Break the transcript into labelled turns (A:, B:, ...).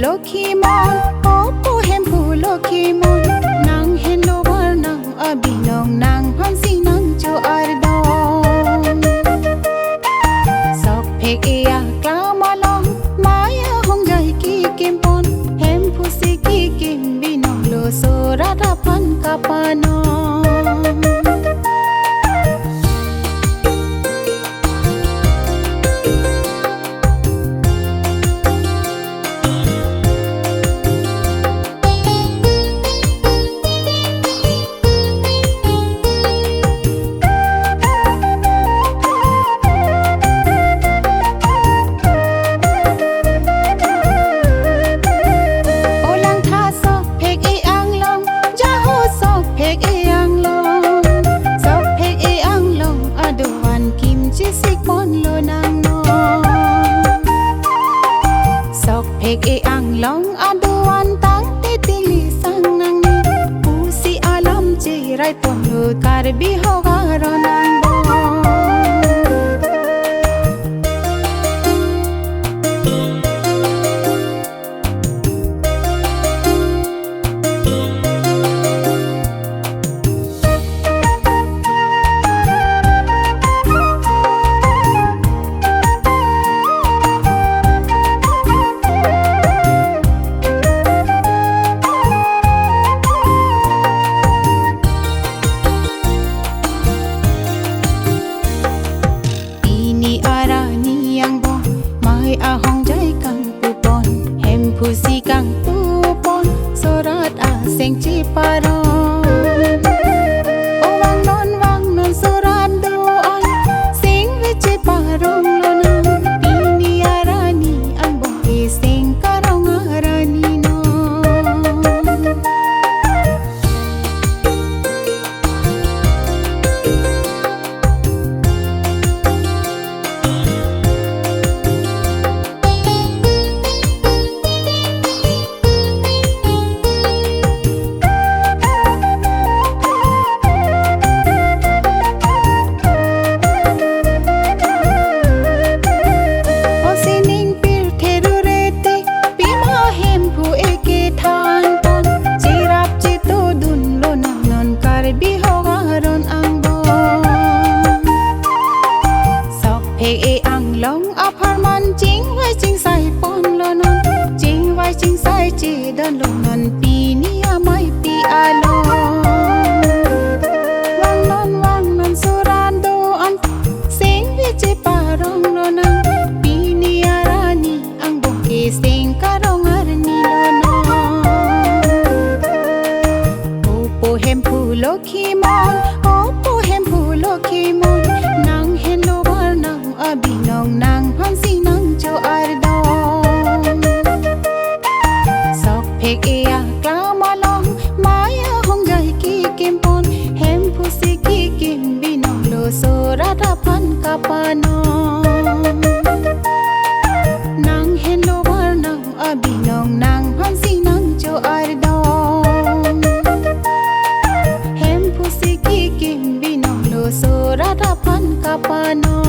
A: Lokimon, Opo Hempu Lokimon, Nang Hello War Nang Abinong Nang Pansi Nang Jo Ardong Sok Pek Ea Klamalong Maya Hong Jai Ki Kimpon Hempu Si Ki Kim Binong Lo Soradapan Kapanong Pek e ang long aduan tang titili sang nang ni pusi alam cirai pon lu karbi hogaron ang ahong jai kang pupon hempu si kang pupon sorat aseng ciparon wang non sorat doan sing we ciparon lonan pini arani ang bohi sing karong arani no long apartment jing vai jing sai pon lo non jing vai jing sai chi dan lo non pi ni amai pi alo wang non suran do an sing vi che parong lo non pi ni arani ang boke sing karong arni lo non opo hempu lokimon opo hempu lokimon nang hello war nang abinong nang pansi nang jo ardong sok pek ea klamalong maya hong jai ki kimpon hempu si ki kim binong lo soradapan kapanong nang hello war nang abinong nang pansi nang jo ardong hempu si ki kim binong lo soradapan kapanong